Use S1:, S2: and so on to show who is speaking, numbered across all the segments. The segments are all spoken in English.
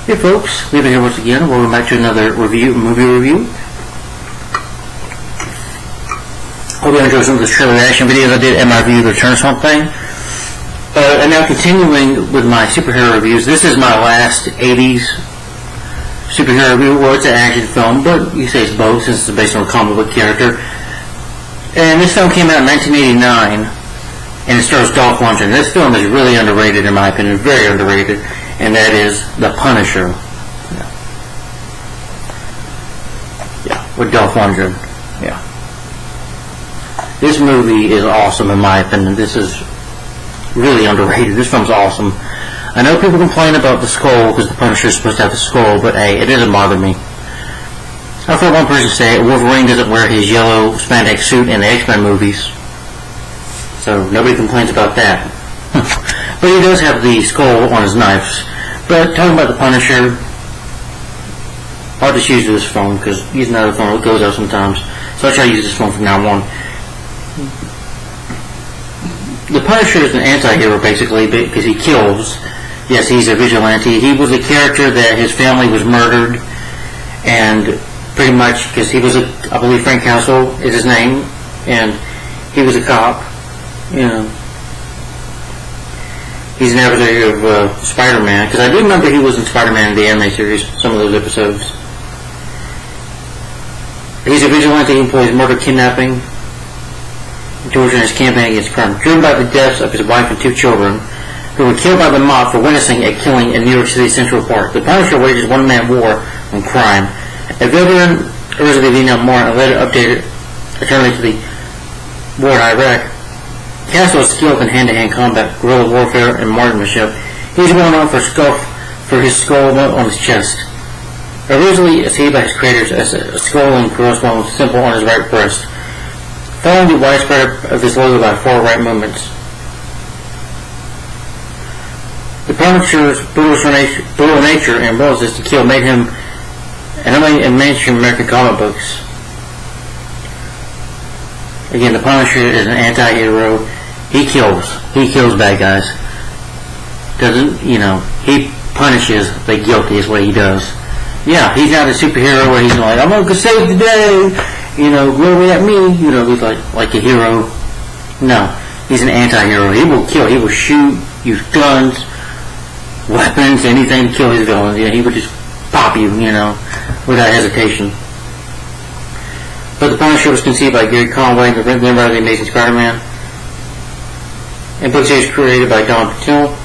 S1: Hey folks, Levi here once again. Welcome back to another movie review. Hope you enjoyed some of the trailer reaction videos I did at my review of the Return of Swamp Thing. And now continuing with my superhero reviews. This is my last 80s superhero review. Well, it's an action film, but you say it's both since it's based on a comic book character. And this film came out in 1989, and it stars Dolph Lundgren. This film is really underrated in my opinion, very underrated. And that is The Punisher. Yeah, with Dolph Lundgren. Yeah. This movie is awesome in my opinion. This is really underrated. This film's awesome. I know people complain about the skull because the Punisher is supposed to have the skull, but hey, it doesn't bother me. I've heard one person say Wolverine doesn't wear his yellow spandex suit in the X-Men movies, so nobody complains about that. But he does have the skull on his knives. But talking about the Punisher, I'll just use this phone because using another phone it goes out sometimes. So I'll try to use this phone from now on. The Punisher is an anti-hero basically because he kills. Yes, he's a vigilante. He was a character that his family was murdered, and pretty much because he was I believe Frank Castle is his name, and he was a cop. You know. He's an adversary of Spider-Man, because I do remember he was in Spider-Man in the anime series, some of those episodes. He's a vigilante who employs murder, kidnapping, torture in his campaign against crime. Driven by the deaths of his wife and 2 children, who were killed by the mob for witnessing a killing in New York City Central Park, the Punisher wages one-man war on crime. A veteran originally Vietnam War and later updated eternally to the war in Iraq, Castle is skilled in hand-to-hand combat, guerrilla warfare, and marksmanship. He is well known for his skull on his chest. Originally conceived by his creators as a skull and crossbones symbol on his right breast, following the widespread of this logo by far-right movements. The Punisher's brutal nature and willingness to kill made him an enemy in mainstream American comic books. Again, the Punisher is an anti-hero. He kills bad guys. He punishes the guilty is what he does. Yeah, he's not a superhero where he's like, I'm going to save the day, glory at me, he's like a hero. No, he's an anti-hero. He will kill, he will shoot, use guns, weapons, anything to kill his villains. He would just pop you, without hesitation. But the Punisher was conceived by Gary Conway, the written by the Amazing Spider-Man, and book series created by Don Patil.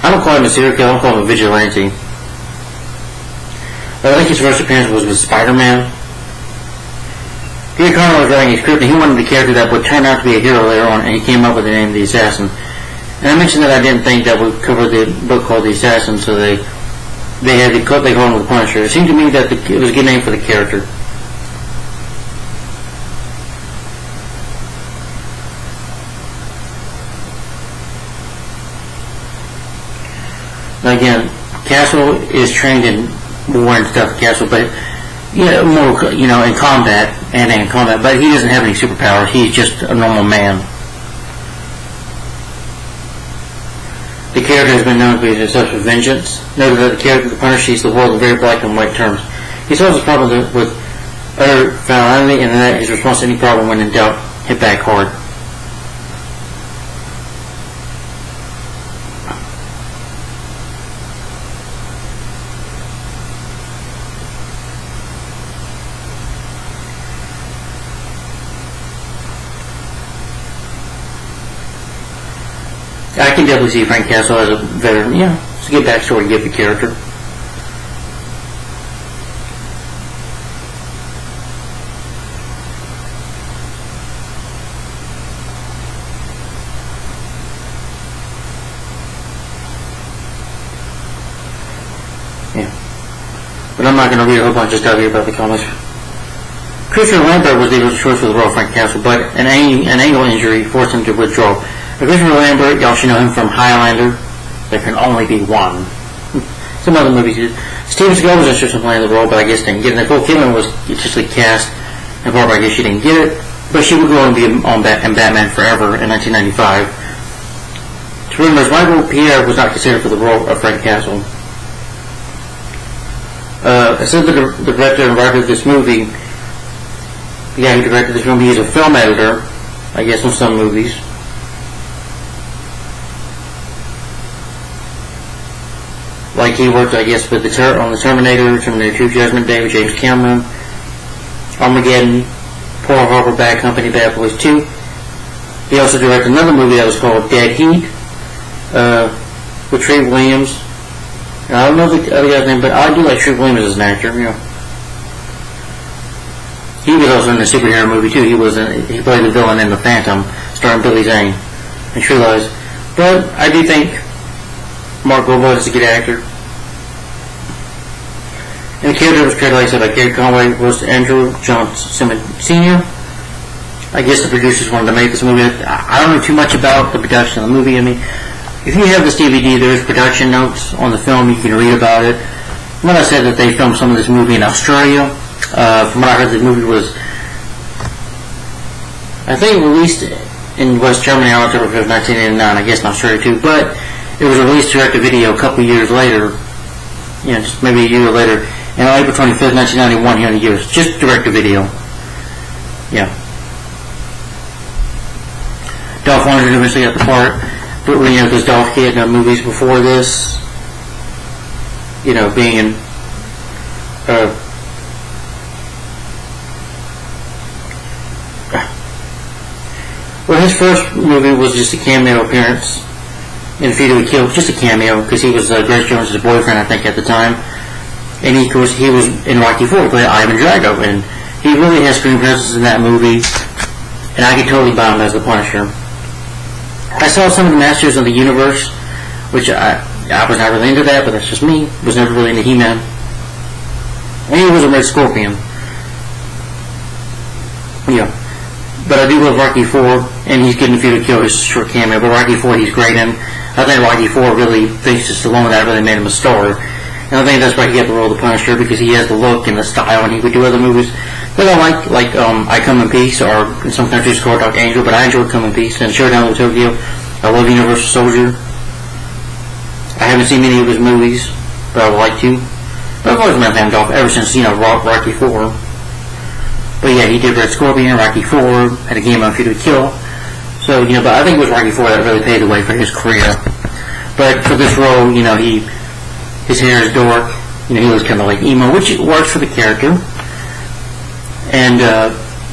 S1: I don't call him a serial killer, I don't call him a vigilante. I think his first appearance was with Spider-Man. Gary Conway was writing his script and he wanted the character that would turn out to be a hero later on, and he came up with the name of the Assassin. And I mentioned that I didn't think that would cover the book called The Assassin, so they called him with the Punisher. It seemed to me that it was a good name for the character. Now again, Castle is trained in war and stuff, but more in combat and but he doesn't have any superpowers. He's just a normal man. The character has been known to be obsessed with vengeance. Noted that the character of the Punisher sees the world in very black and white terms. He solves his problems with utter finality, and that his response to any problem when in doubt, hit back hard. I can definitely see Frank Castle as a veteran. It's a good backstory to give the character. But I'm not going to read a whole bunch of stuff here about the comics. Christopher Lambert was the original choice for the role of Frank Castle, but an ankle injury forced him to withdraw. Christopher Lambert, y'all should know him from Highlander. There can only be one. Some other movies. Steven Seagal was interested in playing the role, but I guess didn't get it. Nicole Kidman was officially cast, and Barbara, I guess she didn't get it. But she would go on to be in Batman Forever in 1995. Rumors course, Michael Pierre was not considered for the role of Frank Castle. Essentially, the director and writer of this movie, the guy who directed this movie, is a film editor, I guess, on some movies. Like he worked, I guess, with on the Terminator, Terminator 2, Judgment Day with James Cameron, Armageddon, Pearl Harbor, Bad Company, Bad Boys 2. He also directed another movie that was called Dead Heat, with Treat Williams. And I don't know the other guy's name, but I do like Treat Williams as an actor. You know, he was also in a superhero movie too. He played the villain in The Phantom, starring Billy Zane and True Lies. But I do think Mark Wahlberg is a good actor. And the character was created, like I said, by Gary Conway, Roast Andrew, John Simmons Sr. I guess the producers wanted to make this movie. I don't know too much about the production of the movie. I mean, if you have this DVD, there's production notes on the film. You can read about it. When I said that they filmed some of this movie in Australia, from what I heard, the movie was, I think, released in West Germany on October 5th, 1989. I guess in Australia too, but it was released direct-to-video a couple years later, you know, just maybe a year later, and on April 25th, 1991 here in the U.S. Just direct-to-video. Yeah. Dolph Lundgren eventually got the part, but you know, because Dolph had done movies before this, you know, being in well, his first movie was just a cameo appearance in Fear to Kill, just a cameo, because he was Grace Jones' boyfriend, I think, at the time. And he was in Rocky IV, he played Ivan Drago, and he really has screen presence in that movie, and I could totally buy him as the Punisher. I saw some of the Masters of the Universe, which I was not really into that, but that's just me. Was never really into He-Man. And he was a Red Scorpion. Yeah. But I do love Rocky IV, and he's getting a few to kill his short cameo, but Rocky IV he's great in. I think Rocky IV really thinks just alone that really made him a star. And I think that's why he got the role of the Punisher, because he has the look and the style, and he would do other movies that I like I Come in Peace, or in some countries called Dark Angel, but I enjoyed Come in Peace, and Showdown with Tokyo. I love Universal Soldier. I haven't seen many of his movies, but I would like to. But I've always been a fan of Dolph ever since, you know, Rocky IV. But yeah, he did Red Scorpion, Rocky IV, had a game on Fear to Kill. So, you know, but I think it was Rocky IV that really paved the way for his career. But for this role, you know, his hair is dark, you know, he looks kind of like emo, which works for the character. And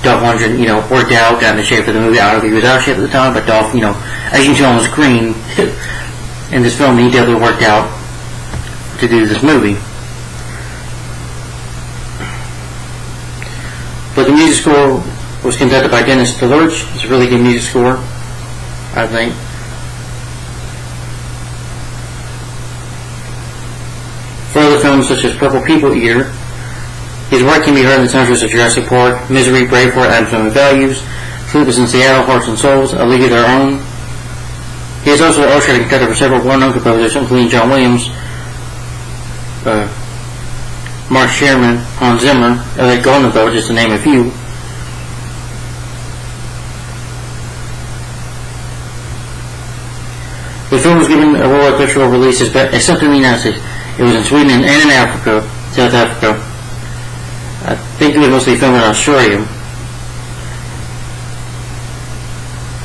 S1: Dolph Lundgren, you know, worked out, got into shape for the movie. I don't know if he was out of shape at the time, but Dolph, you know, as you can tell on the screen, in this film, he definitely worked out to do this movie. But the music score was conducted by Dennis DeLurch. It's a really good music score, I think. For other films such as Purple People Eater, his work can be heard in the soundtracks of Jurassic Park, Misery, Braveheart, Adam's Family Values, Sleepless in Seattle, Hearts and Souls, A League of Their Own. He has also orchestrated and conducted for several well-known composers, including John Williams, Mark Sherman, Hans Zimmer, Elliot Goldenfeld, just to name a few. The film was given a worldwide theatrical release, except in the United States. It was in Sweden and in Africa, South Africa. I think it was mostly filmed in Australia.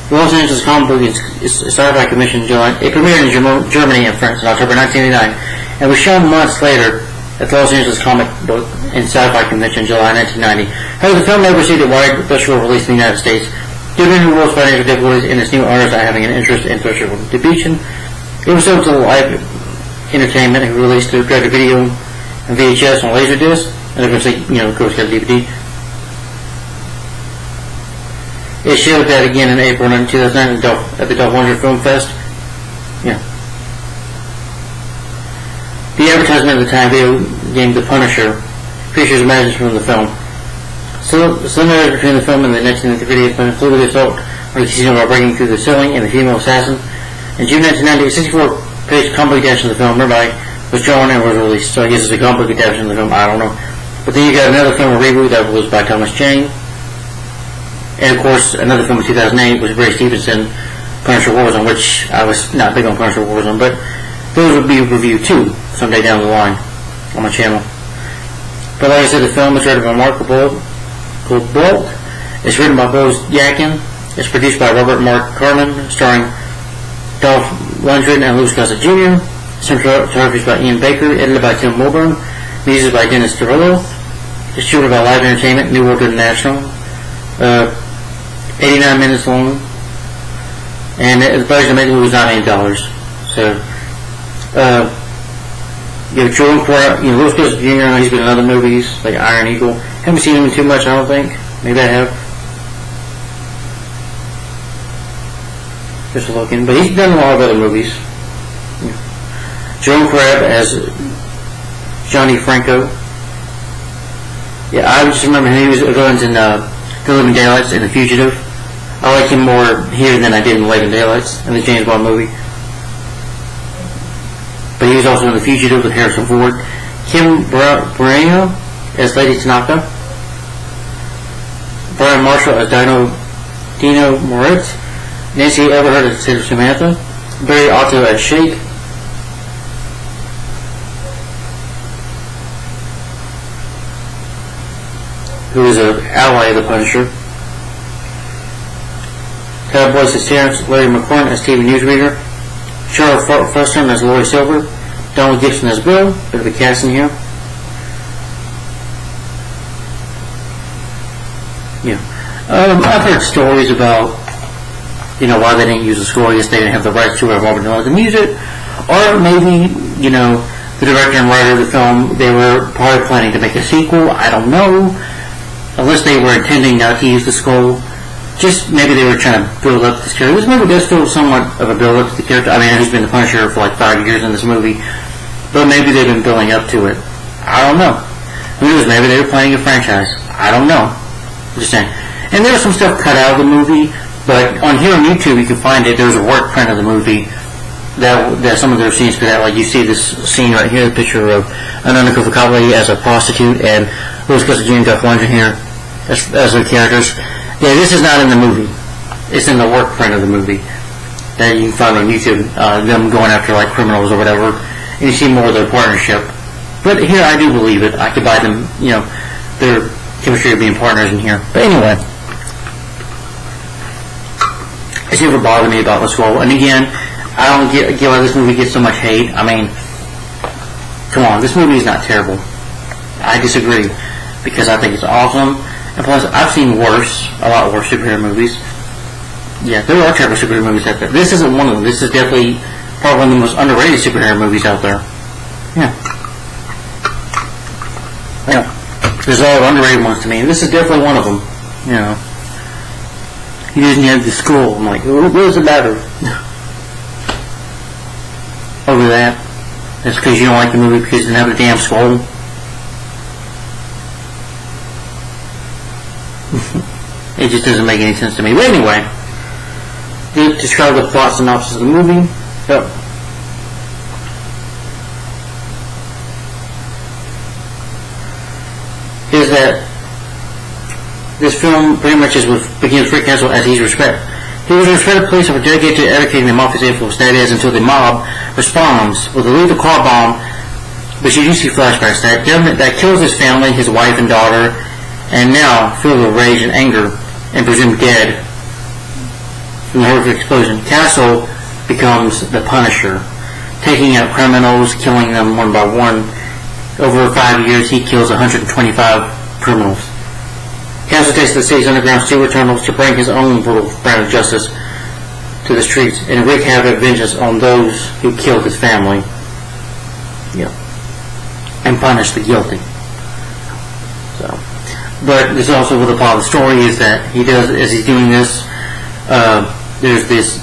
S1: The Los Angeles Comic Book is started by commission in July. It premiered in Germany and France in October 1989, and was shown months later at the Los Angeles Comic Book and Sci-Fi Convention in July 1990. However, the film never received a wide theatrical release in the United States due to the world's financial difficulties and its new owners not having an interest in theatrical distribution. It was sold to Live Entertainment, who released the direct-to-video and VHS on Laserdisc, and eventually, you know, of course, got DVD. It showed that again in April 2009 at the Dolph Lundgren Film Fest. Yeah. The advertisement at the time video game The Punisher features images from the film. So, similarities between the film and the 1993 video included the assault on the casino while breaking through the ceiling and the female assassin. In June 1990, a 64-page comic adaptation of the film, whereby was drawn and was released. So I guess it's a comic adaptation of the film, I don't know. But then you got another film, a reboot, that was by Thomas Jane. And of course, another film in 2008 was Ray Stevenson, Punisher Warzone, which I was not big on Punisher Warzone, but those will be reviewed too someday down the line on my channel. But like I said, the film is rated by Mark Bolt. It's written by Bo Yakin. It's produced by Robert Mark Carmen, starring Dolph Lundgren and Louis Gossett Jr. Cinematography by Ian Baker, edited by Tim Wilburn, music by Dennis DeRillo, distributed by Live Entertainment, New World International. 89 minutes long, and the budget to make the movie was $9 million. So, you have Jordan Poor, Louis Gossett Jr. He's been in other movies like Iron Eagle. Haven't seen him too much, I don't think. Maybe I have. Just looking, but he's done a lot of other movies. Joan Crabb as Johnny Franco. Yeah, I just remember he was villains in The Living Daylights and The Fugitive. I like him more here than I did in The Living Daylights in the James Bond movie. But he was also in The Fugitive with Harrison Ford. Kim Moreno as Lady Tanaka. Brian Marshall as Dino Moritz. Nancy Everhart as Sister Samantha. Barry Otto as Shake. Who is an ally of the Punisher. Todd Boyce as Terrence. Larry McCorn as TV newsreader. Charles Fuston as Laurie Silver. Donald Gibson as Bill. Bit of a casting here. Yeah. I've heard stories about, why they didn't use the score. I guess they didn't have the rights to it, or Robert Miller, the music. Or maybe, the director and writer of the film, they were probably planning to make a sequel. I don't know. Unless they were intending not to use the skull. Just maybe they were trying to build up this character. This movie does feel somewhat of a build up to the character. I mean, he's been the Punisher for like 5 years in this movie. But maybe they've been building up to it. I don't know. Who knows? Maybe they were planning a franchise. I don't know. I'm just saying. And there's some stuff cut out of the movie. But on here on YouTube, you can find it. There's a work print of the movie. That some of their scenes cut out. Like you see this scene right here, the picture of an undercover cop lady as a prostitute, and Louis Gossett Jr. and Dolph Lundgren here as their characters. Yeah, this is not in the movie. It's in the work print of the movie that you can find on YouTube. Them going after like criminals or whatever, and you see more of their partnership. But here, I do believe it. I could buy them. Their chemistry of being partners in here. But anyway, it's never bothered me about the skull. And again, I don't get why this movie gets so much hate. I mean, come on, this movie is not terrible. I disagree because I think it's awesome. And plus, I've seen a lot worse superhero movies. Yeah, there are terrible superhero movies out there. This isn't one of them. This is definitely probably one of the most underrated superhero movies out there. Yeah. There's a lot of underrated ones to me. This is definitely one of them. He doesn't have the skull. I'm like, what does it matter? Over that. That's because you don't like the movie because it doesn't have a damn skull. It just doesn't make any sense to me. But anyway, to describe the plot synopsis of the movie. Is that this film pretty much begins Rick Castle as he's respected. He was a respected police officer dedicated to eradicating the mafia's influence, that is, until the mob responds with a lethal car bomb, which you do see flashbacks that kills his family, his wife and daughter, and now, filled with rage and anger, and presumed dead from the horrific explosion, Castle becomes the Punisher, taking out criminals, killing them one by one. Over 5 years, he kills 125 criminals. Castle takes the city's underground sewer tunnels to bring his own brutal brand of justice to the streets and wreak havoc vengeance on those who killed his family. And punish the guilty. But there's also what the plot of the story is that he does, as he's doing this, there's this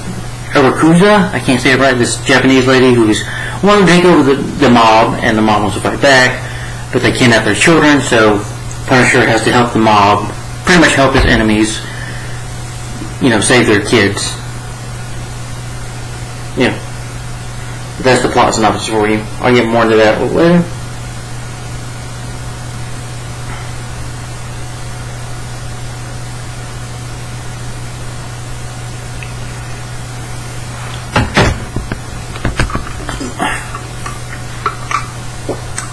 S1: Irakuza, I can't say it right, this Japanese lady who's wanting to take over the mob, and the mob wants to fight back, but they kidnap their children, so Punisher has to help the mob, pretty much help his enemies, save their kids. That's the plot synopsis for you. I'll get more into that later.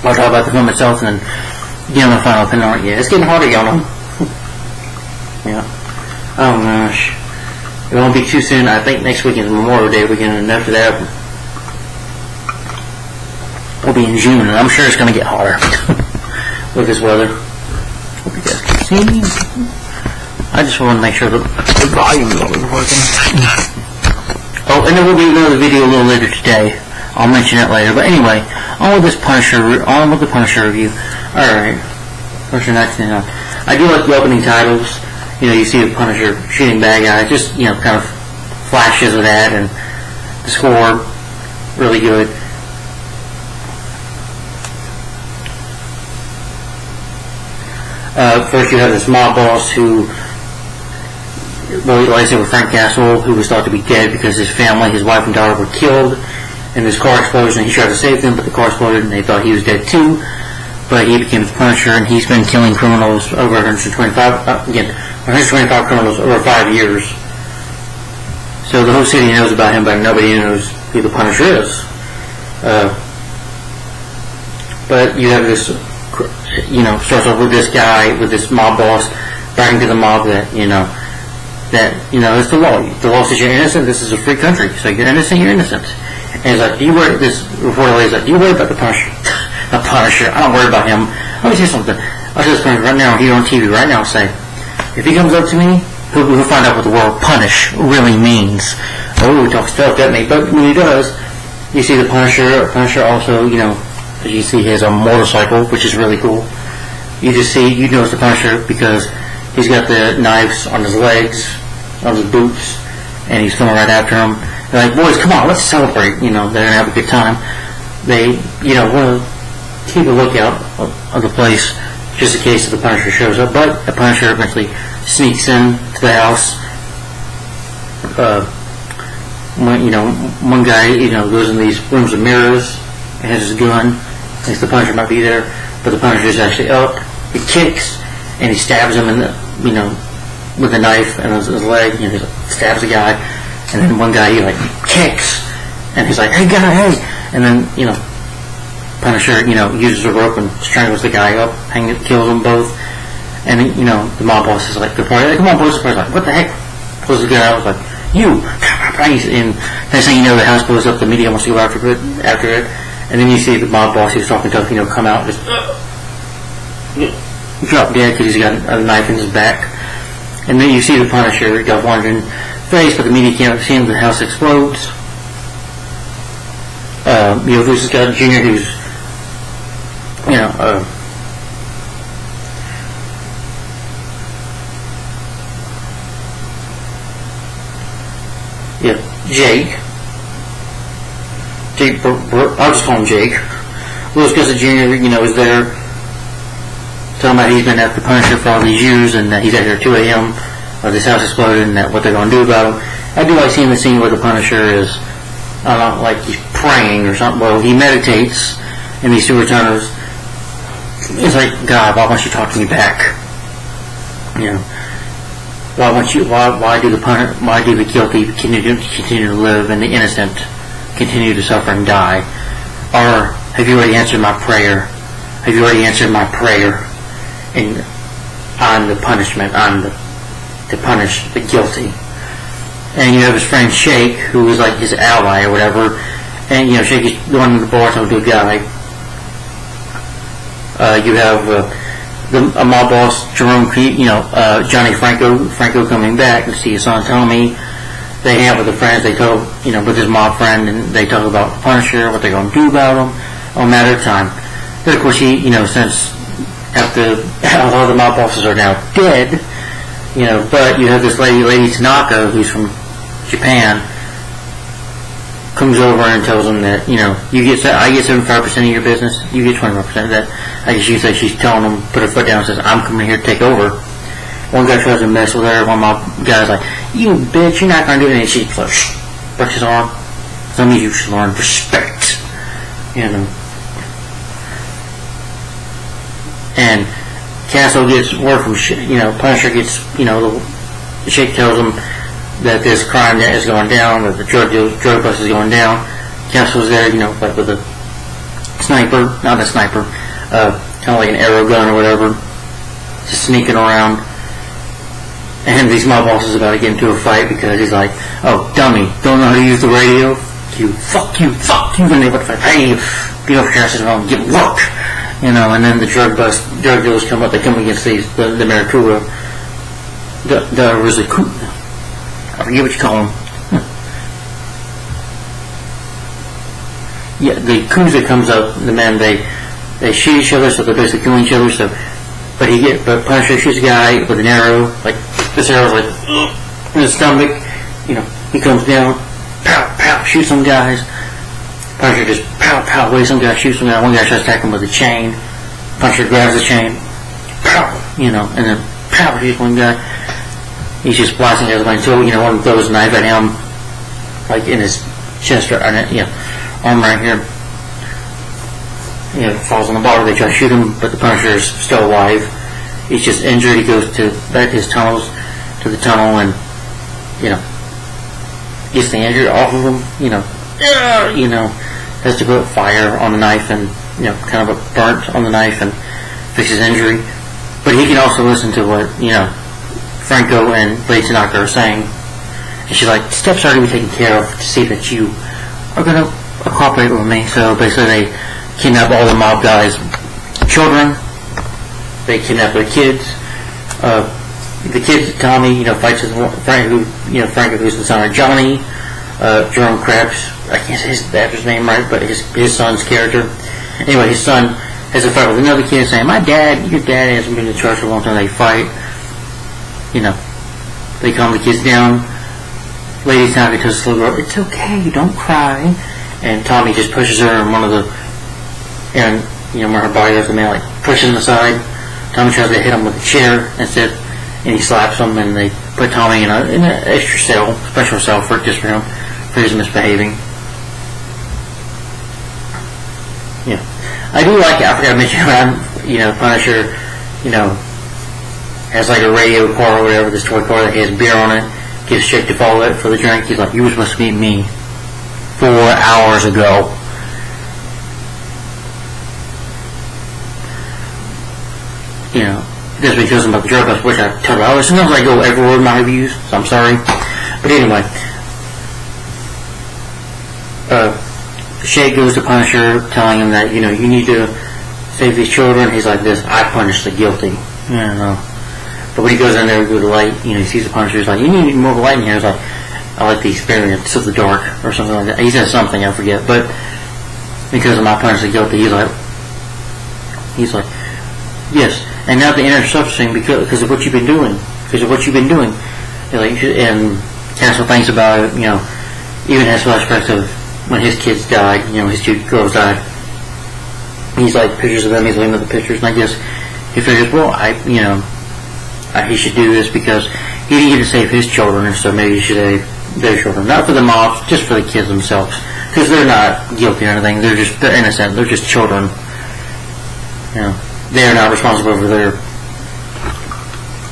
S1: I'll talk about the film itself and then give my final opinion on it. Yeah, it's getting harder, y'all know. Yeah. Oh gosh. It won't be too soon. I think next weekend is Memorial Day weekend, and after that we'll be in June, and I'm sure it's going to get hotter with this weather. Hope you guys can see me. I just want to make sure the volume is always working. Oh, and there will be another video a little later today. I'll mention that later. But anyway, on with the Punisher review. Alright. Punisher 1999. I do like the opening titles. You know, you see the Punisher shooting bad guys. Just, you know, kind of flashes of that. And the score, really good. First you have this mob boss who, well, like I said, with Frank Castle, who was thought to be dead because his family, his wife and daughter, were killed in this car explosion. He tried to save them, but the car exploded and they thought he was dead too. But he became the Punisher, and he's been killing criminals over 125 criminals over 5 years. So the whole city knows about him, but nobody knows who the Punisher is. But you have this, you know, starts off with this guy, with this mob boss, bragging to the mob that, you know, it's the law. The law says you're innocent. This is a free country. So you're innocent, you're innocent. And he's like, this reporter is like, do you worry about the Punisher? The Punisher. I don't worry about him. Let me say something. I'll say this right now, here on TV right now, say, if he comes up to me, he'll find out what the word punish really means. Oh, he talks tough, doesn't he? But when he does, you see the Punisher. Punisher also, you know, as you see, he has a motorcycle, which is really cool. You notice the Punisher because he's got the knives on his legs, on his boots, and he's coming right after him. They're like, boys, come on, let's celebrate. You know, they're going to have a good time. They, you know, want to keep a lookout of the place just in case the Punisher shows up. But the Punisher eventually sneaks in to the house. One guy, you know, goes in these rooms of mirrors and has his gun. Thinks the Punisher might be there, but the Punisher is actually up. He kicks and he stabs him in the, you know, with a knife and his leg. You know, he stabs the guy, and then one guy he like kicks, and he's like, "Hey guy, hey!" And then, you know, Punisher, you know, uses a rope and strangles the guy up, kills them both. And then, you know, the mob boss is like, "Come on, boss!" The like, "What the heck?" Pulls the guy out, like, "You!" And next thing you know, the house blows up. The media wants to go after it, and then you see the mob boss who's talking tough, you know, come out and just drop dead because he's got a knife in his back. And then you see the Punisher, got wandering face, but the media can't see him. The house explodes. You know, Lucius Scott Jr., who's, you know, Jake, I'll just call him Jake. Louis Gossett Jr., you know, is there talking about he's been at the Punisher for all these years, and that he's out here at 2 a.m. This house exploded, and that what they're going to do about him. I do like seeing the scene where the Punisher is, I don't know, like he's praying or something. Well, he meditates in these sewer tunnels. It's like, God, why won't you talk to me back? You know, why do the guilty continue to live and the innocent continue to suffer and die? Or have you already answered my prayer? Have you already answered my prayer on the punishment, to punish the guilty? And you have his friend Shake, who is like his ally or whatever. And, you know, Shake is going to the bar, some good guy. You have a mob boss, Jerome, you know, Johnny Franco coming back to see his son Tommy. They hang out with the friends. They talk, you know, with his mob friend, and they talk about the Punisher, what they're going to do about him, all matter of time. But of course, he, you know, since after a lot of the mob bosses are now dead, you know, but you have this lady Tanaka, who's from Japan, comes over and tells him that, you know, I get 75% of your business, you get 25% of that. I guess you say she's telling him, put her foot down and says, "I'm coming here to take over." One guy tries to mess with her. One of my guys like, "You bitch, you're not going to do anything." She breaks his arm. Some of you should learn respect, you know. And Castle gets word from, you know, Punisher gets, you know, the Shake tells him that this crime that is going down, that the drug bust is going down. Castle's there, you know, like with a sniper, not a sniper, kind of like an arrow gun or whatever, just sneaking around. And these mob bosses about to get into a fight because he's like, "Oh, dummy, don't know how to use the radio? Fuck you, and they would fight, hey, get over here, I said, well, get work, and then the drug dealers come up, they come against the Marakura, the Rizaku, I forget what you call them. Yeah, the Kuza comes up, the men, they shoot each other, so they're basically killing each other, but Punisher shoots a guy with an arrow, like, this arrow's like, in his stomach, he comes down, pow, pow, shoots some guys, Punisher just pow, pow, away some guy, shoots some guy, one guy tries to attack him with a chain, Punisher grabs the chain, pow, and then pow, shoots one guy, he's just blasting everybody until, one throws a knife at him, like in his chest or, arm right here, falls on the bar, they try to shoot him, but the Punisher is still alive, he's just injured, he goes back to his tunnels, to the tunnel, and, gets the injury off of him, has to put fire on the knife and, kind of a burnt on the knife and fix his injury. But he can also listen to what, Franco and Lady Tanaka are saying. And she's like, steps are to be taken care of to see that you are going to cooperate with me. So basically they kidnap all the mob guys' children. They kidnap their kids. The kid, Tommy, fights with Franco, who's the son of Johnny. Jerome Krabs, I can't say his actor's name right, but his son's character. Anyway, his son has a fight with another kid saying, your dad hasn't been in charge for a long time. They fight. They calm the kids down. Lady Tanaka tells the little girl, it's okay, don't cry. And Tommy just pushes her in where her body is, the man, like, pushes him aside. Tommy tries to hit him with a chair instead, and he slaps him, and they put Tommy in an extra cell, special cell for him, for his misbehaving. Yeah. I do like it. I forgot to mention around, Punisher, has like a radio car or whatever, this toy car that has beer on it, gives Chick to follow it for the drink. He's like, you were supposed to meet me 4 hours ago. Just because about the drug bust, which I tell you, sometimes I go everywhere with my reviews, so I'm sorry. But anyway, Shay goes to Punisher, telling him that, you need to save these children. He's like this, I punish the guilty. But when he goes in there with the light, he sees the Punisher, he's like, you need more light in here. He's like, I like the experience of the dark, or something like that. He says something, I forget. But because of my punish the guilty, he's like, yes. And now the inner suffering because of what you've been doing. And Castle thinks about it, even has flashbacks of when his kids died, his 2 girls died. He's like pictures of them, he's looking at the pictures, and I guess he figures, well, he should do this because he didn't get to save his children, and so maybe he should save their children. Not for the mobs, just for the kids themselves. Because they're not guilty or anything, they're innocent, they're just children. They are not responsible for their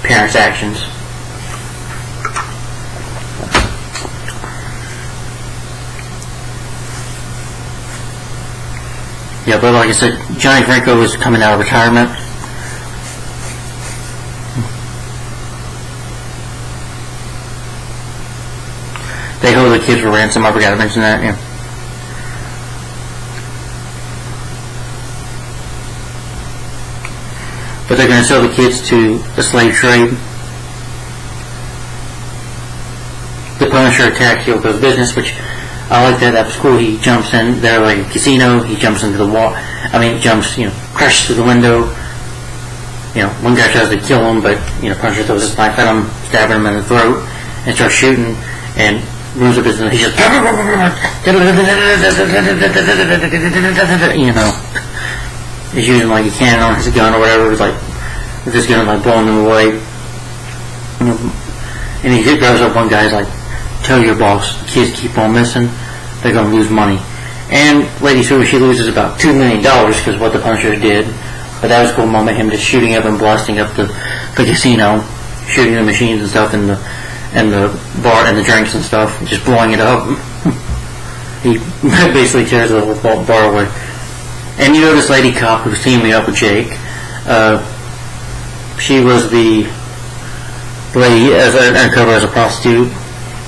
S1: parents' actions. Yeah, but like I said, Johnny Franco is coming out of retirement. They hold the kids for ransom. I forgot to mention that. Yeah. But they're going to sell the kids to the slave trade. The Punisher attacks Yoko's business, which I like that. That was cool. He jumps in there like a casino. He jumps into the wall. Crashes through the window. One guy tries to kill him, but, Punisher throws his knife at him, stabbing him in the throat, and starts shooting, and moves up his, he just, he's using like a cannon on his gun or whatever. It's like with his gun like blowing them away. And he drives up one guy. He's like, "Tell your boss, the kids keep on missing. They're gonna lose money." And Lady Sue, she loses about $2 million because what the Punisher did. But that was a cool moment. Him just shooting up and blasting up the casino, shooting the machines and stuff, and the bar and the drinks and stuff, just blowing it up. He basically tears the whole bar away. And this lady cop who was teaming up with Jake, she was the lady as uncover as a prostitute,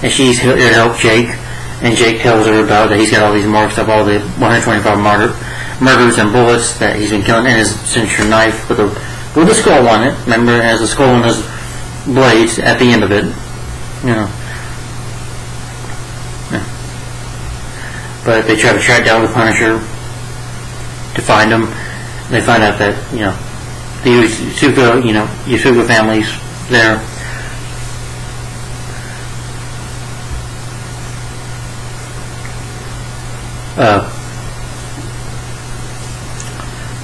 S1: and she's here to help Jake. And Jake tells her about that he's got all these marks of all the 125 murders and bullets that he's been killing, and his signature knife with a skull on it. Remember, it has a skull and his blades at the end of it. But they try to track down the Punisher to find him. They find out that the Yasuko family's there.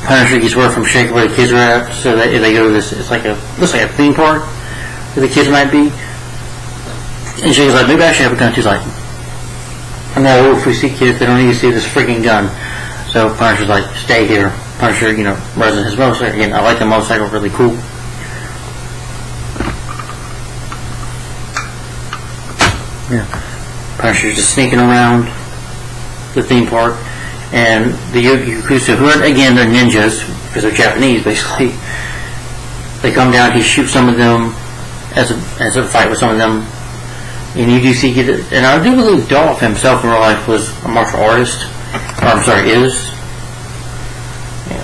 S1: Punisher gets word from Shake where the kids are at, so that they go to this. Looks like a theme park where the kids might be. And Shake's like, maybe I should have a gun. She's like, no, if we see kids, they don't need to see this freaking gun. So Punisher's like, stay here. Punisher, rides on his motorcycle. Again, I like the motorcycle, really cool. Yeah. Punisher's just sneaking around the theme park, and the Yakuza, who are, again, they're ninjas, because they're Japanese, basically. They come down, he shoots some of them as a fight with some of them. And you do see, and I do believe Dolph himself in real life was a martial artist. Or, I'm sorry, is. Yeah.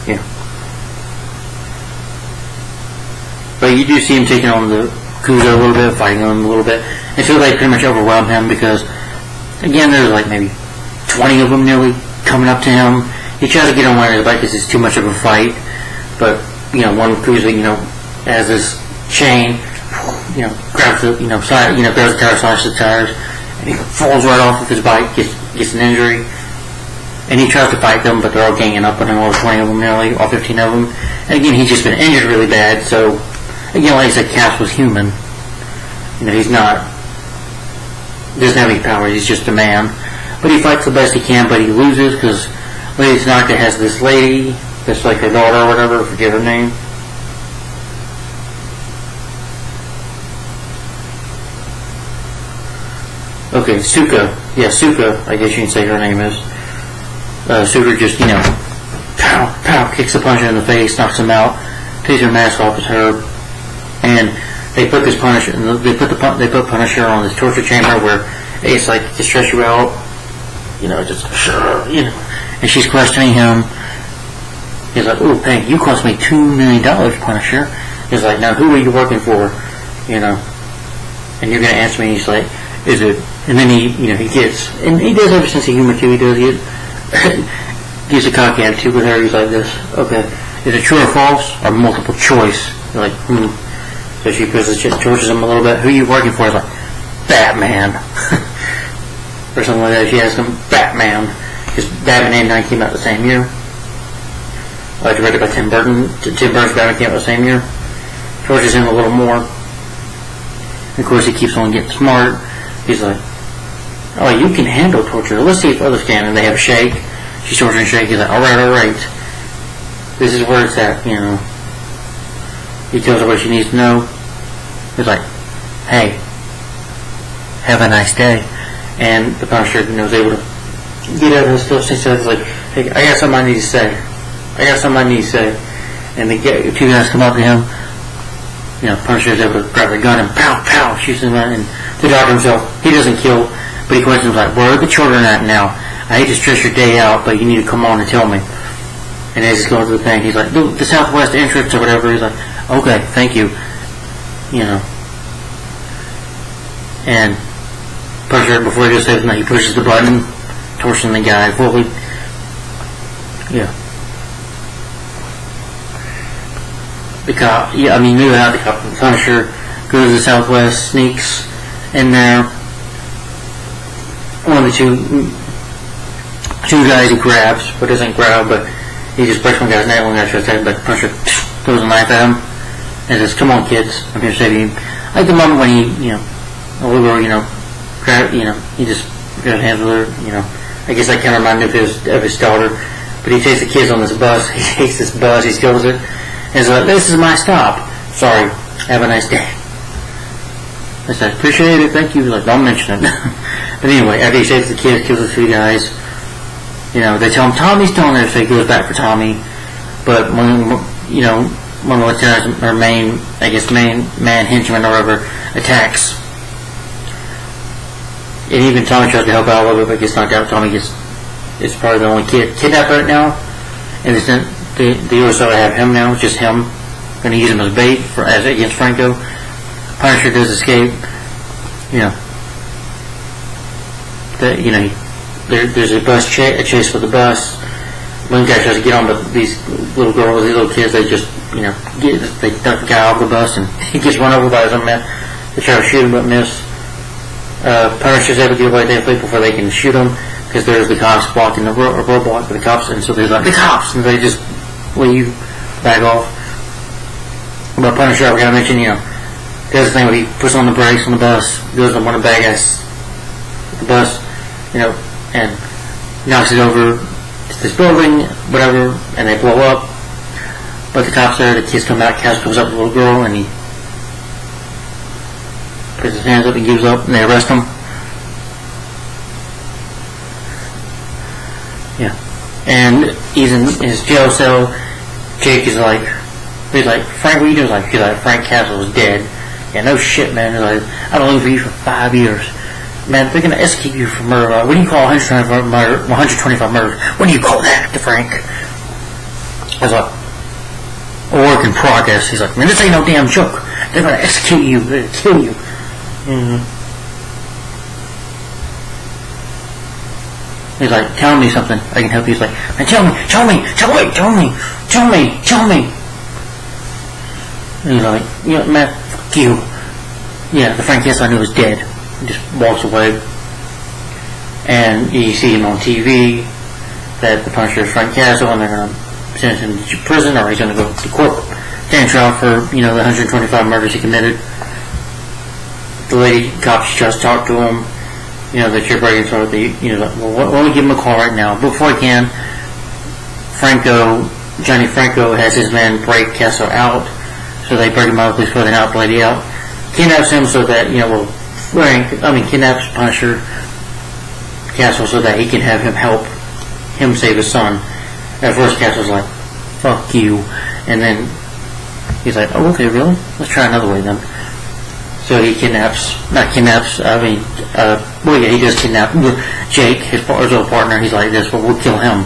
S1: Yeah. But you do see him taking on the Yakuza a little bit, fighting them a little bit, until they pretty much overwhelm him because, again, there's like maybe 20 of them nearly coming up to him. He tries to get on one of his bike because it's too much of a fight, but, one Yakuza, has this chain, grabs the, side, grabs the tire, slashes the tires, and he falls right off of his bike, gets an injury, and he tries to fight them, but they're all ganging up on him, all 20 of them nearly, all 15 of them, and again, he's just been injured really bad, so, again, like I said, Cass was human. He's not, doesn't have any powers, he's just a man. But he fights the best he can, but he loses because Lady Tanaka has this lady that's like her daughter or whatever, I forget her name. Okay, Suka. Yeah, Suka, I guess you can say her name is. Suka just, pow, pow, kicks the Punisher in the face, knocks him out, takes her mask off his her. And they put this Punisher. They put Punisher on this torture chamber where it's like to stress you out, And she's questioning him. He's like, "Oh, Hank, you cost me $2 million, Punisher." He's like, "Now, who are you working for?" And you're gonna answer me. And he's like, "Is it?" And then he gets, and he does have a sense of humor too. He does gives a cocky attitude with her. He's like this. Okay, is it true or false or multiple choice? You're like, So she tortures him a little bit. Who are you working for? He's like, Batman. Or something like that. She asks him, Batman. Because Batman and 9 came out the same year. Directed by Tim Burton. Tim Burton's Batman came out the same year. Tortures him a little more. And of course, he keeps on getting smart. He's like, oh, you can handle torture. Let's see if others can. And they have a Shake. She's torturing Shake. He's like, alright. This is where it's at, He tells her what she needs to know. He's like, hey, have a nice day. And the Punisher, is able to get out of his stuff. She says, like, hey, I got something I need to say. And the two guys come up to him. Punisher is able to grab the gun and pow, pow, shoots him. And the doctor himself, he doesn't kill, but he questions, like, where are the children at now? I hate to stress your day out, but you need to come on and tell me. And as he's going to the thing, he's like, the southwest entrance or whatever. He's like, okay, thank you. And Punisher, before he goes to say he pushes the button, torching the guy fully. Yeah. The cop, knew how the cop, Punisher goes to the southwest, sneaks in there. One of the two guys he grabs, but doesn't grab, but he just breaks one guy's neck, one guy's head, but Punisher throws a knife at him and says, come on, kids, I'm here to save you. Like the moment when he, a little girl, grab, he just grabs hands with her, I guess that kind of reminded me of his daughter. But he takes the kids on this bus. He takes this bus. He steals it. And he's like, "This is my stop. Sorry. Have a nice day." I said, "Appreciate it. Thank you." He's like, "Don't mention it." But anyway, after he takes the kids, kills the 3 guys. They tell him Tommy's still in there, so he goes back for Tommy. But when one of the lieutenants, or main man henchman or whatever, attacks. And even Tommy tries to help out a little bit, but gets knocked out. Tommy is probably the only kid kidnapped right now. And the USA have him now, just him. Going to use him as bait against Franco. Punisher does escape. There's a bus chase for the bus. One guy tries to get on, but these little girls, these little kids, they just they duck the guy off the bus, and he gets run over by his own men. They try to shoot him, but miss. Punisher's able to get away there before they can shoot him, because there's the cops blocking the roadblock for the cops, and so they're like, "The cops!" and they just leave, back off. But Punisher, I gotta mention, does the thing where he puts on the brakes on the bus, goes on one of the bad guys the bus, and knocks it over to this building, whatever, and they blow up. But the cops there, the kids come out, Cas comes up with the little girl, and he puts his hands up and gives up, and they arrest him. Yeah. And he's in his jail cell. Jake is like, "Frank, what are you doing?" He's like, "Frank Castle is dead." "Yeah, no shit, man." He's like, "I've been looking for you for 5 years. Man, they're going to execute you for murder. What do you call 125 murders? What do you call that to Frank?" I was like, "A work in progress." He's like, "Man, this ain't no damn joke. They're going to execute you. They're going to kill you." He's like, "Tell me something. I can help you." He's like, "Man, tell me. And he's like, "Man, fuck you." Yeah, the Frank Castle I knew was dead. He just walks away. And you see him on TV that the Punisher is Frank Castle, and they're going to send him to prison, or he's going to go to court, stand trial for, the 125 murders he committed. The lady cops just talked to him, that you're breaking, so well, let me give him a call right now. Before he can, Johnny Franco has his men break Castle out, so they break him out, police put an out, the lady out, kidnaps him so that, kidnaps Punisher Castle so that he can have him help him save his son. At first, Castle's like, "Fuck you," and then he's like, "Oh, okay, really? Let's try another way then." So he he does kidnap Jake, his old partner. He's like, "This, but we'll kill him."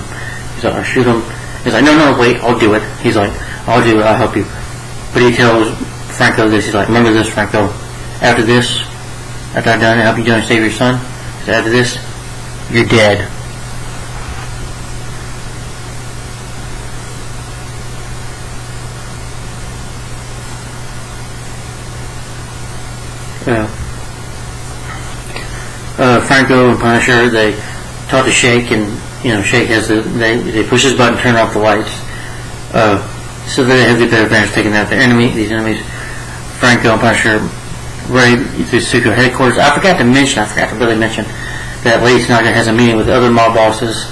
S1: He's like, "I'll shoot him." He's like, No, wait, I'll do it." He's like, "I'll do it, I'll help you." But he tells Franco this. He's like, "Remember this, Franco. After I've done it, help you do and save your son. He said, after this, you're dead." Franco and Punisher, they talk to Shake, and Shake has they push his button, turn off the lights, so they have the better advantage of taking out these enemies. Franco and Punisher ready to secret headquarters. I forgot to really mention that Lady Tanaka has a meeting with other mob bosses.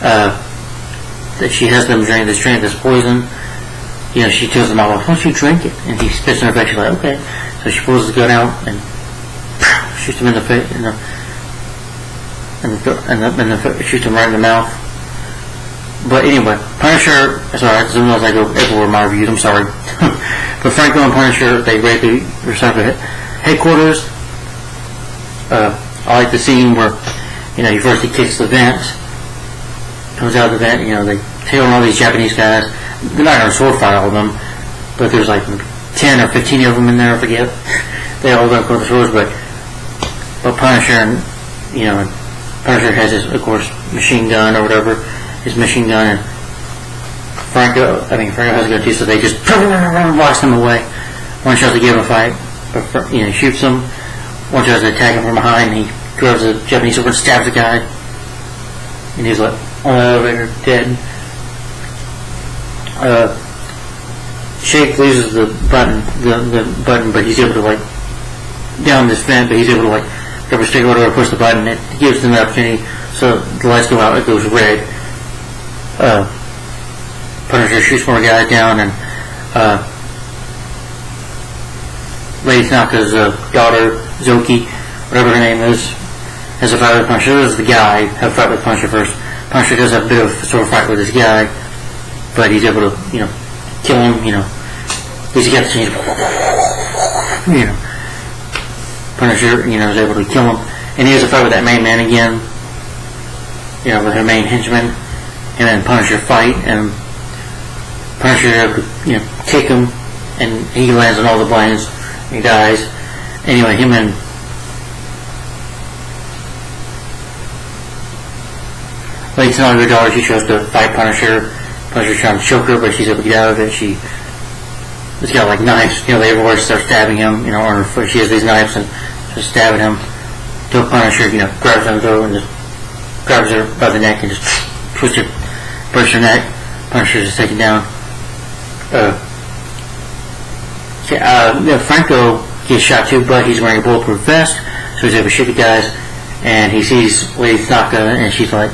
S1: That she has them drink this poison. She tells the mob boss, "Why don't you drink it?" And he spits in her face. She's like, "Okay." So she pulls his gun out and shoots him in the face, shoots him right in the mouth. But anyway, Punisher, sorry, sometimes I go everywhere in my reviews, I'm sorry. But Franco and Punisher, they raid the recycle headquarters. I like the scene where, first he kicks the vent, comes out of the vent, they tail on all these Japanese guys. They're not going to sword fight all of them, but there's like 10 or 15 of them in there, I forget. They all don't go with the swords, but Punisher, Punisher has his, of course, machine gun or whatever, his machine gun, and Franco has a gun too, so they just blast him away. One tries to give him a fight, but he shoots him. One tries to attack him from behind, and he grabs a Japanese sword and stabs the guy, and he's like, "Oh, they're dead." Shake loses the button, but he's able to down this vent, but he's able to grab a stick or whatever, push the button. It gives them the opportunity So the lights go out, it goes red. Punisher shoots more guys down, and Lady Tanaka's daughter, Zoki, whatever her name is, has a fight with Punisher. This is the guy have a fight with Punisher first. Punisher does have a bit of a sort of fight with this guy, but he's able to, kill him, he's got to change, Punisher, is able to kill him. And he has a fight with that main man again, with her main henchman, and then Punisher fight, and Punisher is able to, kick him, and he lands on all the blinds, and he dies. Anyway, him and Lady Tanaka's daughter, she shows to fight Punisher. Punisher's trying to choke her, but she's able to get out of it. She's got like knives, they everywhere start stabbing him, on her foot. She has these knives and just stabbing him. Till Punisher, grabs her and just grabs her by the neck and just twists her, breaks her neck. Punisher is taken down. Franco gets shot too, but he's wearing a bulletproof vest, so he's able to shoot the guys. And he sees Lady Tanaka, and she's like,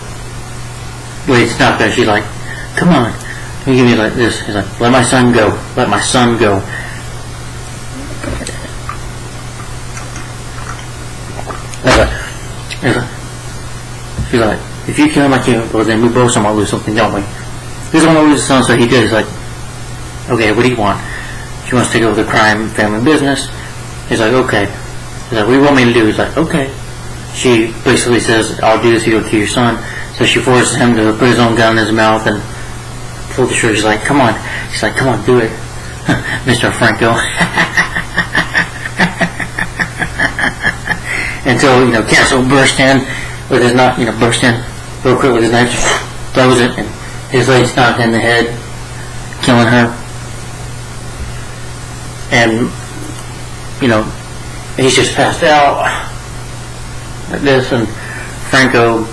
S1: come on, you give me like this. He's like, let my son go, let my son go. She's like, if you kill him, I kill him, but then we both might lose something, don't we? He doesn't want to lose his son, so he does. He's like, okay, what do you want? She wants to take over the crime family business. He's like, okay. He's like, what do you want me to do? He's like, okay. She basically says, I'll do this, you go kill your son. So she forces him to put his own gun in his mouth and pull the trigger. She's like, come on. She's like, come on, do it. Mr. Franco. Until, Castle burst in with his knife, burst in real quick with his knife, throws it, and his leg's knocked in the head, killing her. And, he's just passed out like this, and Franco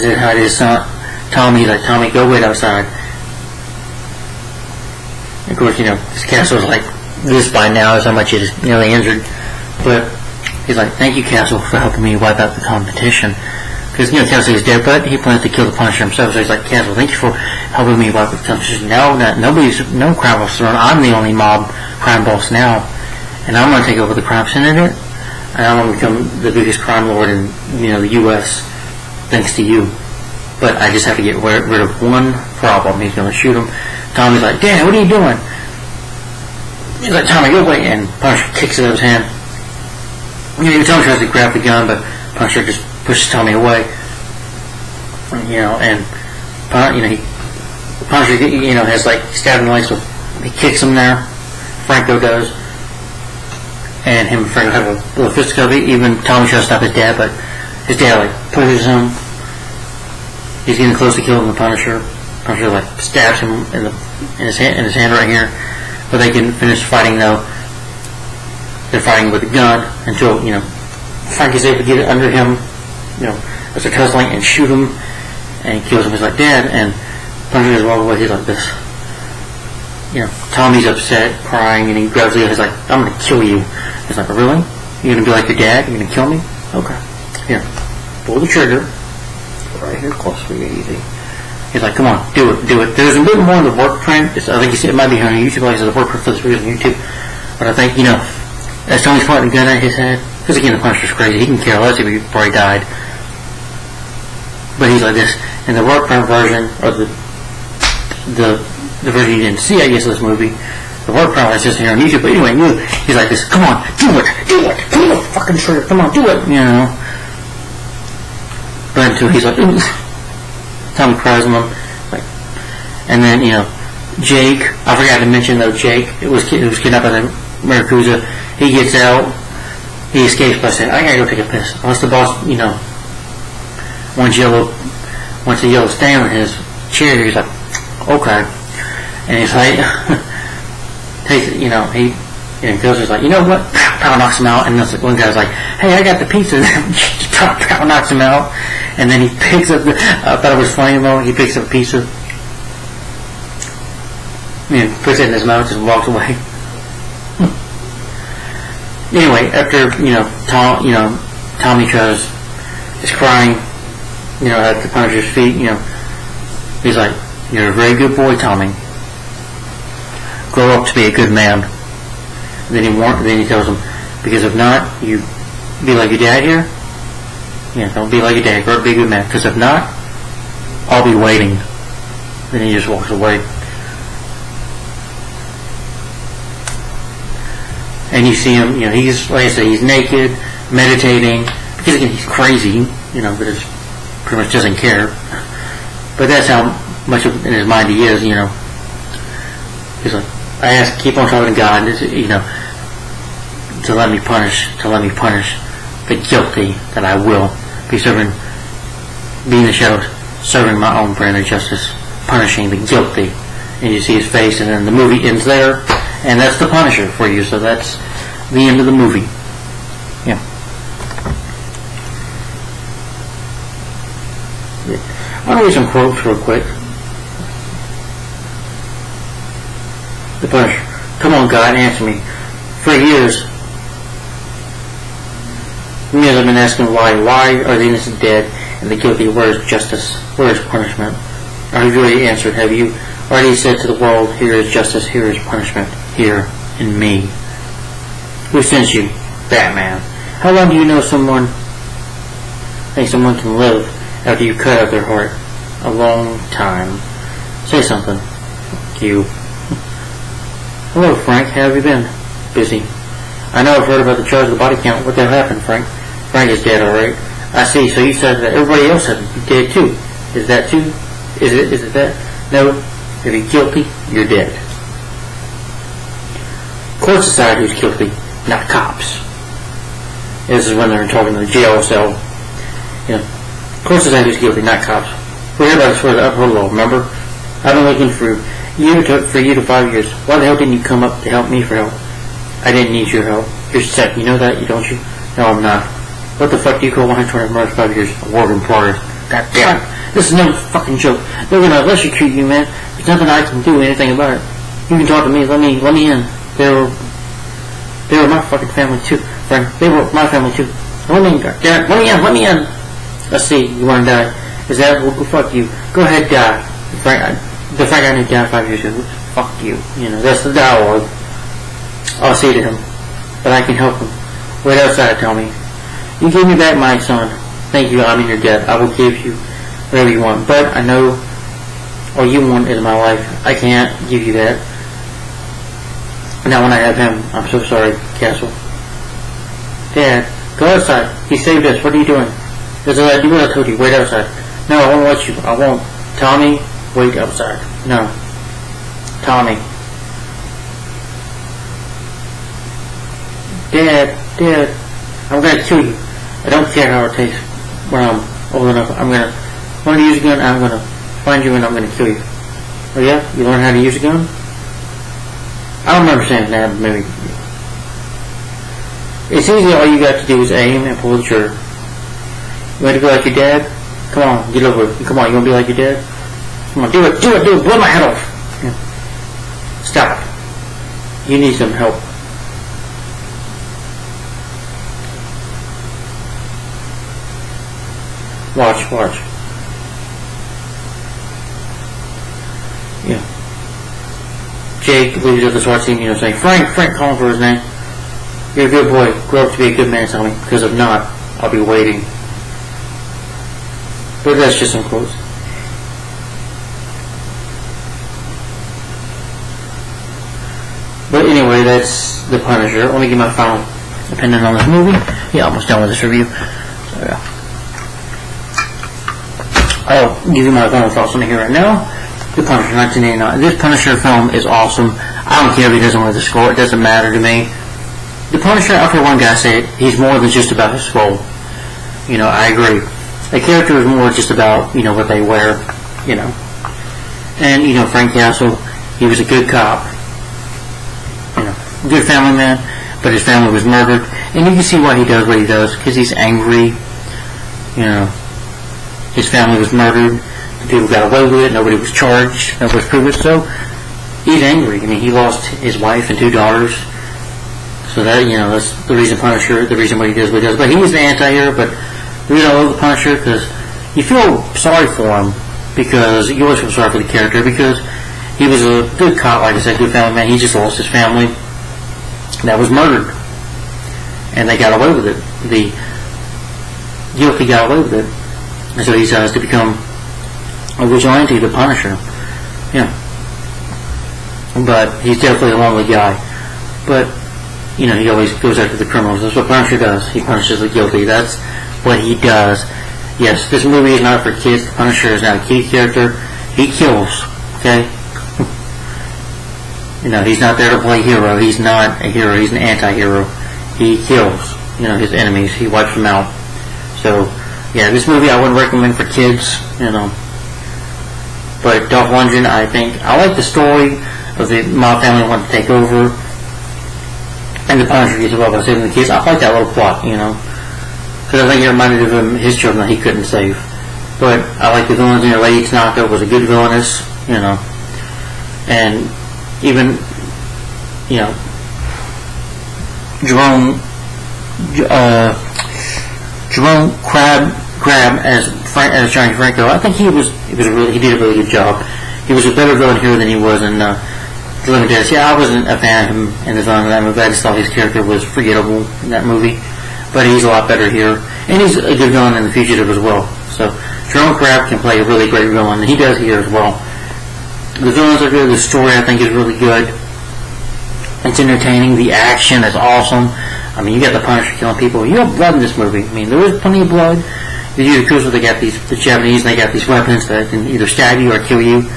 S1: said hi to his son, Tommy. He's like, Tommy, go wait outside. And of course, this Castle's like this by now, is how much he is nearly injured. But he's like, thank you, Castle, for helping me wipe out the competition. Because, Castle is dead, but he plans to kill the Punisher himself. So he's like, Castle, thank you for helping me wipe out the competition. Now, no crime boss thrown. I'm the only mob crime boss now. And I'm going to take over the crime syndicate. And I'm going to become the biggest crime lord in, the U.S. thanks to you. But I just have to get rid of one problem. He's going to shoot him. Tommy's like, Dad, what are you doing? He's like, Tommy, go away. And Punisher kicks it out of his hand. Tommy tries to grab the gun, but Punisher just pushes Tommy away. And Punisher, has like stabbed in the leg, so he kicks him there. Franco does. And him and Franco have a little fisticuff. Even Tommy tries to stop his dad, but his dad like pushes him. He's getting close to killing the Punisher. Punisher like stabs him in his hand right here. But they can finish fighting though. They're fighting with a gun until Frankie's able to get it under him. As they're tussling and shoot him, and he kills him. He's like, Dad, and Punisher just walks away. He's like this. Tommy's upset, crying, and he grabs the gun. He's like, I'm gonna kill you. He's like, really? You're gonna be like your dad? You're gonna kill me? Okay. Here, pull the trigger. Right here, close for you, easy. He's like, come on, do it. There's a little more in the work print. I think it might be on YouTube. Like I said, the work print for this video on YouTube. But I think, as Tony's pointing the gun at his head, because again, the Punisher's crazy. He can care less if he already died. But he's like this. In the work print version, or the version you didn't see, I guess, of this movie, the work print was just here on YouTube. But anyway, he's like this. Come on, do it. Pull the fucking trigger. Come on, do it. But until he's like, ooh. Tommy cries on him, and then Jake. I forgot to mention though, Jake. It was kidnapped by the Maracuja. He gets out. He escapes by saying, "I gotta go take a piss." Unless the boss, wants a yellow stain on his chair. He's like, okay, and he's like, takes it. He goes. He's like, you know what? Power knocks him out, and then one guy's like, "Hey, I got the pizza." Power knocks him out. And then he picks up I thought it was funny though, he picks up a pizza, puts it in his mouth, just walks away. Anyway, after, Tommy is crying, at the Punisher's feet, he's like, "You're a very good boy, Tommy. Grow up to be a good man." Then he tells him, "Because if not, you be like your dad here. Don't be like your dad. Grow up to be a good man. Because if not, I'll be waiting." Then he just walks away. And you see him, he's, like I say, he's naked, meditating, because again, he's crazy, but he pretty much doesn't care. But that's how much in his mind he is, He's like, I keep on talking to God, to let me punish the guilty, that I will be in the shadows, serving my own brand of justice, punishing the guilty. And you see his face, and then the movie ends there, and that's the Punisher for you. So that's the end of the movie. Yeah. I'll read some quotes real quick. The Punisher. "Come on, God, answer me. For years I've been asking why are the innocent dead and the guilty? Where is justice? Where is punishment? Have you already answered? Have you already said to the world, here is justice, here is punishment, here in me? Who sent you? Batman. How long do you know someone think someone can live after you cut out their heart? A long time. Say something. You. Hello, Frank. How have you been? Busy. I know I've heard about the charge of the body count. What the hell happened, Frank? Frank is dead, alright. I see. So you said that everybody else had dead too. Is that too? Is it that? No. If you're guilty, you're dead. Courts decide who's guilty, not cops. This is when they're talking to the jail cell. Courts decide who's guilty, not cops. We're here by the swear to uphold law, remember? I've been looking for you to 5 years. Why the hell didn't you come up to help me for help? I didn't need your help. You're sick. You know that, don't you? No, I'm not. What the fuck do you call 120 murders 5 years? A work in progress. God damn it. This is no fucking joke. They're gonna electrocute you, man. There's nothing I can do anything about it. You can talk to me. Let me in. They were my fucking family too, Frank. They were my family too. Let me in. Let me in. Let's see. You wanna die? Is that? Well, fuck you. Go ahead, die. The Frank I knew died 5 years ago. Fuck you. That's the dialogue. I'll say to him, but I can help him. Wait outside, Tommy. You gave me back my son. Thank you. I'm in your debt. I will give you whatever you want. But I know all you want is my life. I can't give you that. Now when I have him, I'm so sorry, Castle. Dad, go outside. He saved us. What are you doing? Do what I told you. Wait outside. No, I won't let you. I won't. Tommy, wait outside. No. Tommy. Dad, I'm gonna kill you. I don't care how it tastes when I'm old enough. I'm gonna learn to use a gun. I'm gonna find you and I'm gonna kill you. Oh yeah? You learn how to use a gun? I don't remember saying that, but maybe. It's easy. All you got to do is aim and pull the trigger. You want to be like your dad? Come on, get over it. Come on, you want to be like your dad? Come on, do it. Blow my head off. Yeah. Stop. You need some help. Watch. Yeah. Jake leaves of the SWAT team, saying, Frank, call him for his name. You're a good boy. Grow up to be a good man, Tommy. Because if not, I'll be waiting. But that's just some quotes. But anyway, that's The Punisher. Let me give my final opinion on this movie. Yeah, almost done with this review. So, yeah. I'll give you my final thoughts on it here right now. The Punisher, 1989. This Punisher film is awesome. I don't care if he doesn't win the score. It doesn't matter to me. The Punisher, I've heard one guy say it, he's more than just about his role. I agree. The character is more just about, what they wear, And, Frank Castle, he was a good cop. Good family man, but his family was murdered. And you can see why he does what he does, because he's angry. His family was murdered. The people got away with it. Nobody was charged. Nobody was proved it. So he's angry. He lost his wife and 2 daughters. So that, that's the reason Punisher, the reason why he does what he does. But he was the anti-hero. But the reason I love the Punisher, because you feel sorry for him, because you always feel sorry for the character, because he was a good cop, like I said, good family man. He just lost his family that was murdered, and they got away with it. The guilty got away with it, and so he decides to become a vigilante, the Punisher. Yeah, but he's definitely a lonely guy. But he always goes after the criminals. That's what Punisher does. He punishes the guilty. That's what he does. Yes, this movie is not for kids. The Punisher is not a kid character. He kills. Okay. He's not there to play hero. He's not a hero. He's an anti-hero. He kills, his enemies. He wipes them out. So, yeah, this movie I wouldn't recommend for kids, But Dolph Lundgren, I like the story of the mob family wanting to take over, and the Punisher gets involved by saving the kids. I like that little plot, because I think it reminded him of his children that he couldn't save. But I like the villains in there. Lady Tanaka was a good villainess, and even, Jerome Crabb as Johnny Franco. I think he did a really good job. He was a better villain here than he was in The Living Dead. Yeah, I wasn't a fan of him in the villain of that movie. I just thought his character was forgettable in that movie. But he's a lot better here, and he's a good villain in The Fugitive as well. So Jerome Crabb can play a really great villain, and he does here as well. The villains are good. The story, I think, is really good. It's entertaining. The action is awesome. I mean, you got the Punisher killing people. You have blood in this movie. I mean, there is plenty of blood. The Yakuza, they got the Japanese, and they got these weapons that can either stab you or kill you.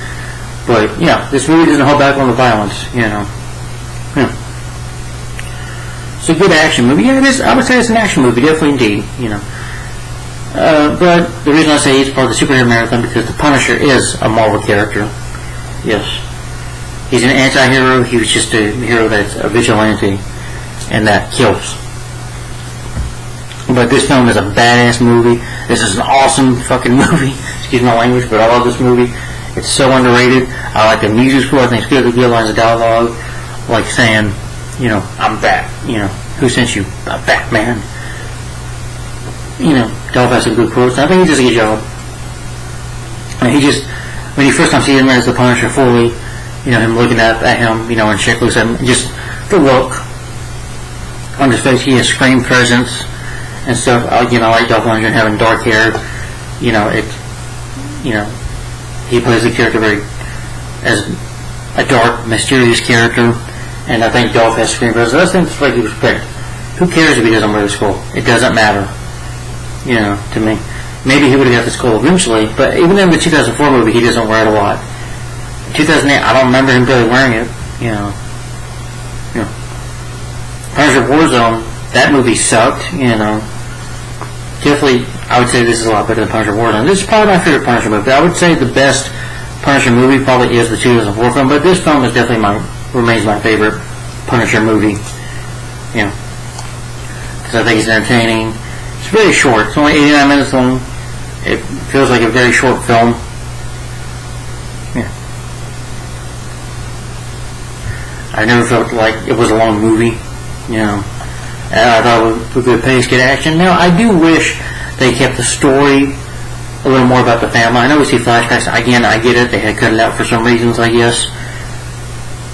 S1: But, this movie doesn't hold back on the violence, It's a good action movie. Yeah, it is. I would say it's an action movie, definitely indeed, But the reason I say it's part of the superhero marathon because the Punisher is a Marvel character. Yes. He's an anti-hero. He was just a hero that's a vigilante and that kills. But this film is a badass movie. This is an awesome fucking movie. Excuse my language, but I love this movie. It's so underrated. I like the music score. I think it's good. The good lines of dialogue, like saying, I'm back. Who sent you? I'm back, man. Dolph has some good quotes. I think he does a good job. And when you first time see him as the Punisher fully, him looking at him, and Chick looks at him, just the look on his face. He has screen presence and stuff. I like Dolph Lundgren having dark hair. He plays the character as a dark, mysterious character, and I think Dolph has screen presence. I think like he was picked. Who cares if he doesn't wear the skull? It doesn't matter, to me. Maybe he would have got the skull eventually, but even in the 2004 movie, he doesn't wear it a lot. In 2008, I don't remember him really wearing it, Punisher Warzone, that movie sucked, Definitely, I would say this is a lot better than Punisher Warzone. This is probably my favorite Punisher movie. I would say the best Punisher movie probably is the 2004 film, but this film is definitely remains my favorite Punisher movie, because I think it's entertaining. It's very short. It's only 89 minutes long. It feels like a very short film. I never felt like it was a long movie, I thought it was a good pace, good action. Now, I do wish they kept the story a little more about the family. I know we see flashbacks. Again, I get it. They had cut it out for some reasons, I guess.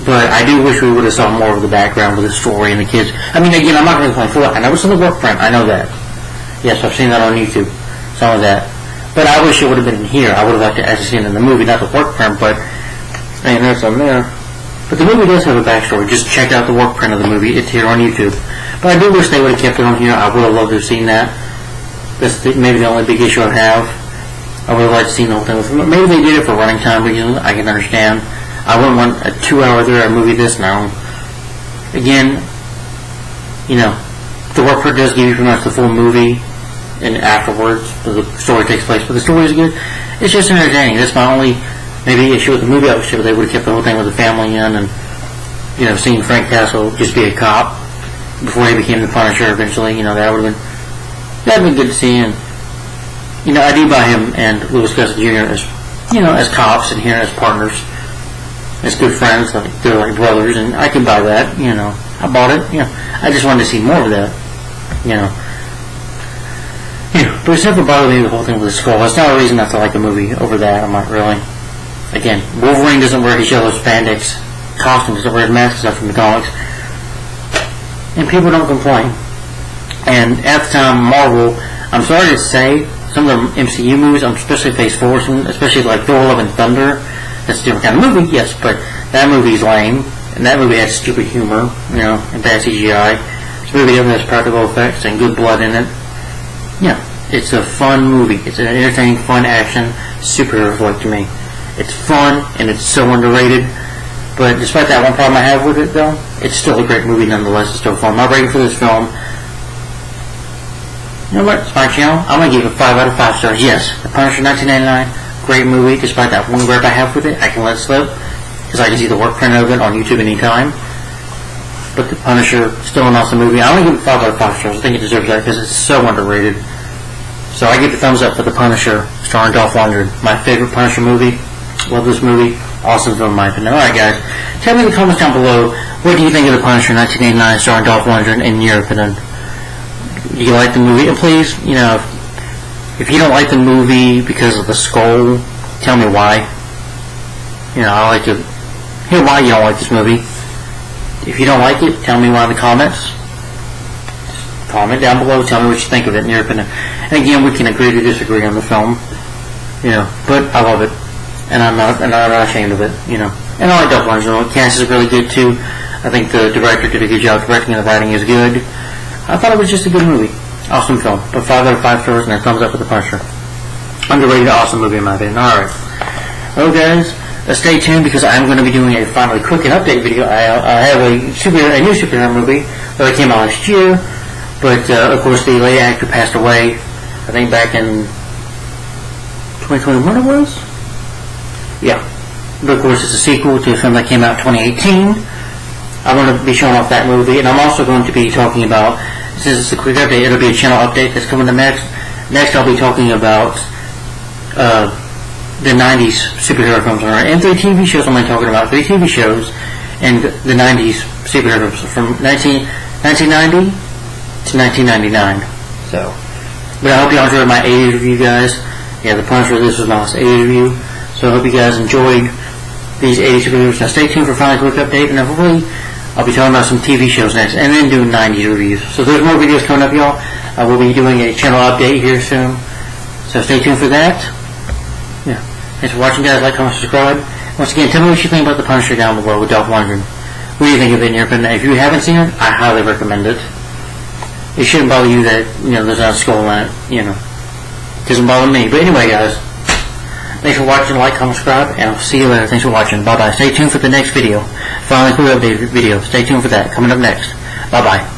S1: But I do wish we would have saw more of the background with the story and the kids. I mean, again, I'm not going to play full. I know it's in the work print. I know that. Yes, I've seen that on YouTube. Some of that. But I wish it would have been here. I would have liked to actually seen it in the movie, not the work print, but there's some there. But the movie does have a backstory. Just check out the work print of the movie. It's here on YouTube. But I do wish they would have kept it on here. I would have loved to have seen that. That's maybe the only big issue I have. I would have liked to see the whole thing. Maybe they did it for running time reasons. I can understand. I wouldn't want a 2-hour, 3-hour movie this now. Again, the work print does give you pretty much the full movie, and afterwards the story takes place. But the story is good. It's just entertaining. That's my only maybe issue with the movie. I wish they would have kept the whole thing with the family in, and seeing Frank Castle just be a cop before he became the Punisher eventually. That'd have been good to see. And I do buy him and Louis Gossett Jr. as cops and here as partners, as good friends. They're like brothers, and I can buy that. I bought it. I just wanted to see more of that. But it's never bothered me the whole thing with the skull. That's not a reason not to like a movie over that. I'm not really. Again, Wolverine doesn't wear his yellow spandex costume, doesn't wear his mask stuff from the comics. And people don't complain. And at the time, Marvel, I'm sorry to say, some of the MCU movies, especially Phase 4, especially like Thor: Love and Thunder, that's a different kind of movie, yes, but that movie's lame. And that movie has stupid humor, and bad CGI. This movie doesn't have practical effects and good blood in it. It's a fun movie. It's an entertaining, fun action superhero flick to me. It's fun and it's so underrated. But despite that one problem I have with it, though, it's still a great movie nonetheless. It's still fun. My rating for this film, you know what? It's my channel. I'm gonna give it 5 out of 5 stars. Yes, The Punisher, 1999, great movie. Despite that one gripe I have with it, I can let it slip because I can see the work print of it on YouTube anytime. But The Punisher, still an awesome movie. I'm gonna give it 5 out of 5 stars. I think it deserves that because it's so underrated. So I give the thumbs up for The Punisher, starring Dolph Lundgren. My favorite Punisher movie. Love this movie. Awesome film, in my opinion. Alright, guys. Tell me in the comments down below, what do you think of The Punisher, 1989, starring Dolph Lundgren, in your opinion? Do you like the movie? And please, if you don't like the movie because of the skull, tell me why. I like to hear why you don't like this movie. If you don't like it, tell me why in the comments. Comment down below, tell me what you think of it in your opinion. And again, we can agree to disagree on the film, but I love it, and I'm not ashamed of it, And I like Dolph Lundgren. The cast is really good too. I think the director did a good job directing, and the writing is good. I thought it was just a good movie, awesome film. But 5 out of 5 stars and a thumbs up for The Punisher. Underrated, awesome movie in my opinion. All right, well guys, stay tuned because I'm going to be doing a finally quick and update video. I have a new superhero movie that came out last year. But, of course, the late actor passed away, I think back in 2021 it was? Yeah. But, of course, it's a sequel to a film that came out in 2018. I'm going to be showing off that movie, and I'm also going to be talking about, since it's a quick update, it'll be a channel update that's coming up next. Next, I'll be talking about the 90s superhero films, and 3 TV shows. I'm going to be talking about 3 TV shows and the 90s superhero films from 1990 to 1999. So, but I hope you all enjoyed my 80s review, guys. Yeah, The Punisher, this was my last 80s review. So I hope you guys enjoyed these 80s reviews. Now stay tuned for a final quick update, and hopefully I'll be talking about some TV shows next, and then doing 90s reviews. So there's more videos coming up, y'all. We'll be doing a channel update here soon. So stay tuned for that. Yeah. Thanks for watching, guys. Like, comment, subscribe. Once again, tell me what you think about The Punisher down below with Dolph Lundgren. What do you think of it in your opinion? If you haven't seen it, I highly recommend it. It shouldn't bother you that, there's not a skull in it, It doesn't bother me. But anyway, guys, thanks for watching, like, comment, subscribe, and I'll see you later. Thanks for watching. Bye-bye. Stay tuned for the next video. Finally, quick update video. Stay tuned for that. Coming up next. Bye-bye.